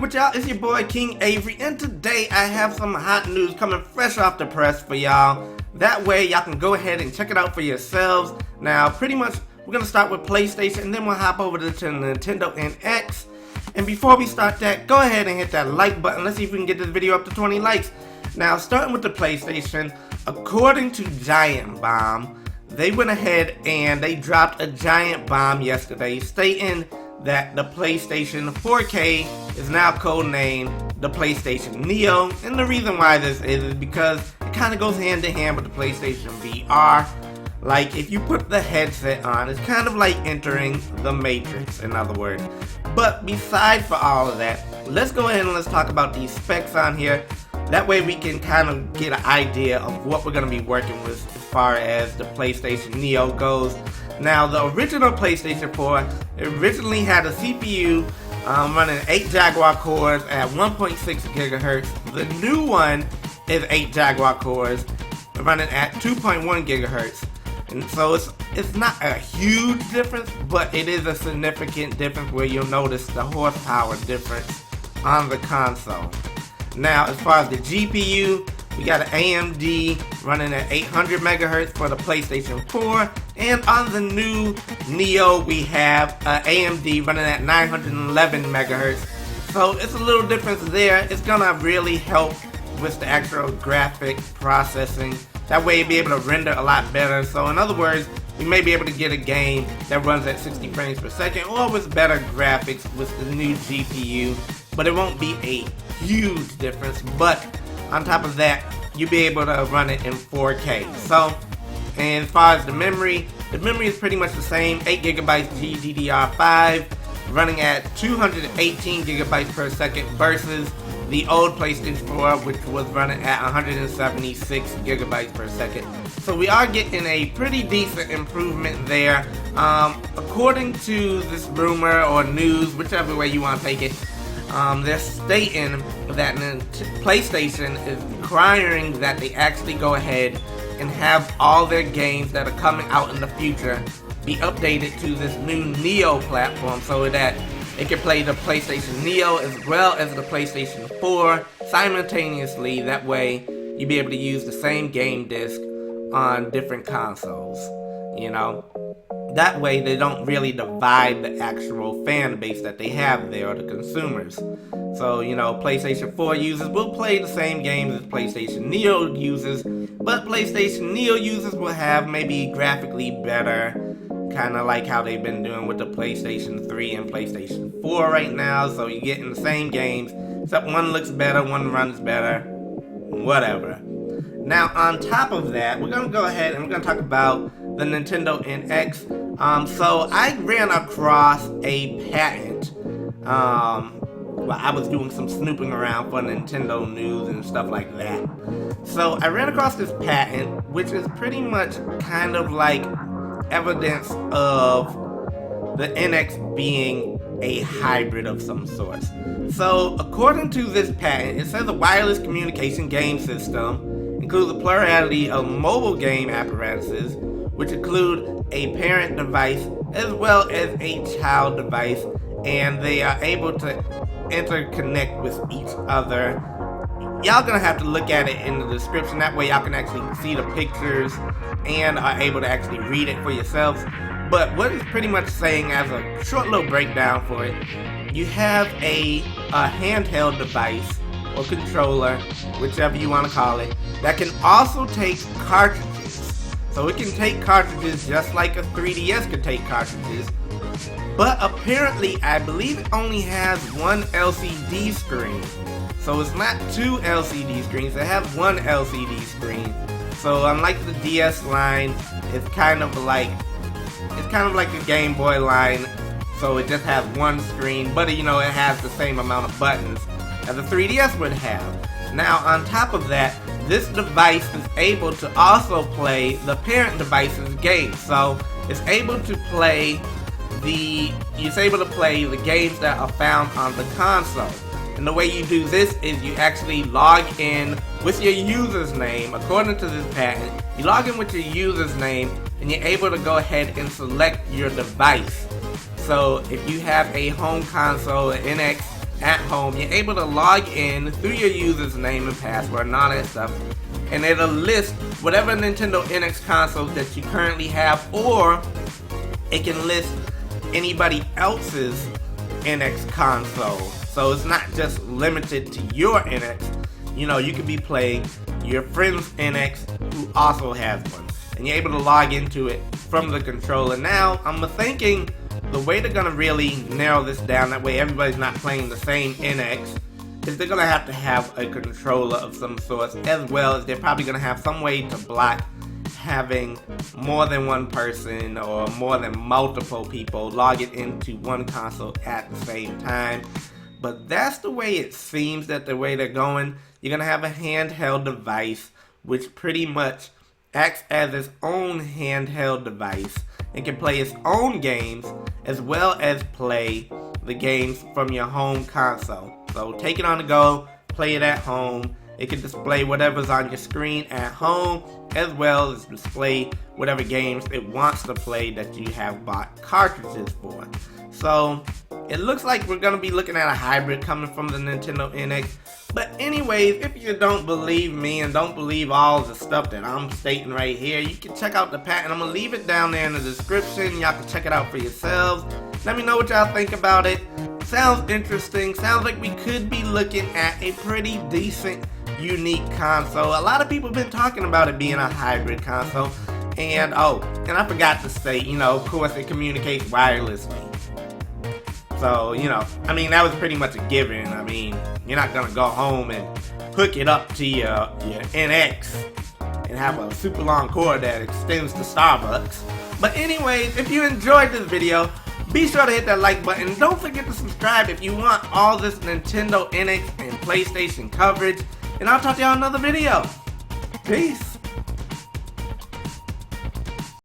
with y'all? It's your boy King Avery, and today I have some hot news coming fresh off the press for y'all. That way y'all can go ahead and check it out for yourselves. Now, pretty much, we're going to start with PlayStation, and then we'll hop over to Nintendo NX. And before we start that, go ahead and hit that like button. Let's see if we can get this video up to 20 likes. Now, starting with the PlayStation, according to Giant Bomb, they went ahead and they dropped a giant bomb yesterday stating that the PlayStation 4K is now codenamed the PlayStation Neo. And the reason why this is because it kind of goes hand in hand with the PlayStation VR. Like, if you put the headset on, it's kind of like entering the Matrix, in other words. But besides for all of that, let's go ahead and let's talk about these specs on here. That way we can kind of get an idea of what we're going to be working with as far as the PlayStation Neo goes. Now, the original PlayStation 4 originally had a CPU running 8 Jaguar cores at 1.6 gigahertz. The new one is 8 Jaguar cores running at 2.1 gigahertz. And so it's not a huge difference, but it is a significant difference where you'll notice the horsepower difference on the console. Now, as far as the GPU, we got an AMD running at 800 megahertz for the PlayStation 4, and on the new Neo, we have an AMD running at 911 megahertz. So it's a little difference there. It's gonna really help with the actual graphic processing. That way you'll be able to render a lot better. So in other words, we may be able to get a game that runs at 60 frames per second or with better graphics with the new GPU, but it won't be a huge difference. But on top of that, you'll be able to run it in 4K. So, and as far as the memory is pretty much the same, 8 gigabytes GDDR5 running at 218 gigabytes per second versus the old PlayStation 4, which was running at 176 gigabytes per second. So we are getting a pretty decent improvement there. According to this rumor or news, whichever way you want to take it, they're stating that PlayStation is requiring that they actually go ahead and have all their games that are coming out in the future be updated to this new Neo platform so that it can play the PlayStation Neo as well as the PlayStation 4 simultaneously. That way, you'll be able to use the same game disc on different consoles, you know. That way, they don't really divide the actual fan base that they have there, or the consumers. So, you know, PlayStation 4 users will play the same games as PlayStation Neo users, but PlayStation Neo users will have maybe graphically better, kind of like how they've been doing with the PlayStation 3 and PlayStation 4 right now. So you're getting the same games, except one looks better, one runs better, whatever. Now, on top of that, we're going to go ahead and we're going to talk about the Nintendo NX. So I ran across a patent. Well, I was doing some snooping around for Nintendo news and stuff like that. So I ran across this patent, which is pretty much kind of like evidence of the NX being a hybrid of some sort. So according to this patent, it says a wireless communication game system includes a plurality of mobile game apparatuses, which include a parent device as well as a child device, and they are able to interconnect with each other. Y'all gonna have to look at it in the description, that way y'all can actually see the pictures and are able to actually read it for yourselves. But what it's pretty much saying, as a short little breakdown for it, you have a handheld device or controller, whichever you want to call it, that can also take cartridges. So it can take cartridges just like a 3DS could take cartridges. But apparently, I believe it only has one LCD screen. So it's not two LCD screens, it has one LCD screen. So unlike the DS line, it's kind of like a Game Boy line. So it just has one screen, but you know, it has the same amount of buttons as a 3DS would have. Now, on top of that, this device is able to also play the parent device's games. So it's able to play the games that are found on the console. And the way you do this is you actually log in with your user's name. According to this patent, you log in with your user's name and you're able to go ahead and select your device. So if you have a home console, an NX, at home. You're able to log in through your user's name and password and all that stuff, and it'll list whatever Nintendo NX consoles that you currently have, or it can list anybody else's NX console. So it's not just limited to your NX. You know, you could be playing your friend's NX who also has one, and you're able to log into it from the controller. Now, I'm thinking the way they're gonna really narrow this down, that way everybody's not playing the same NX, is they're gonna have a controller of some sort, as well as they're probably gonna have some way to block having more than one person or more than multiple people log it into one console at the same time. But that's the way it seems that the way they're going. You're gonna have a handheld device which pretty much acts as its own handheld device and can play its own games as well as play the games from your home console. So take it on the go, play it at home. It can display whatever's on your screen at home, as well as display whatever games it wants to play that you have bought cartridges for. So it looks like we're gonna be looking at a hybrid coming from the Nintendo NX. But anyways, if you don't believe me and don't believe all the stuff that I'm stating right here, you can check out the patent. I'm gonna leave it down there in the description. Y'all can check it out for yourselves. Let me know what y'all think about it. Sounds interesting. Sounds like we could be looking at a pretty decent, unique console. A lot of people have been talking about it being a hybrid console. And I forgot to say, you know, of course it communicates wirelessly. So, you know, I mean, that was pretty much a given. I mean, you're not gonna go home and hook it up to your NX and have a super long cord that extends to Starbucks. But anyways, if you enjoyed this video, be sure to hit that like button. Don't forget to subscribe if you want all this Nintendo NX and PlayStation coverage. And I'll talk to y'all in another video. Peace.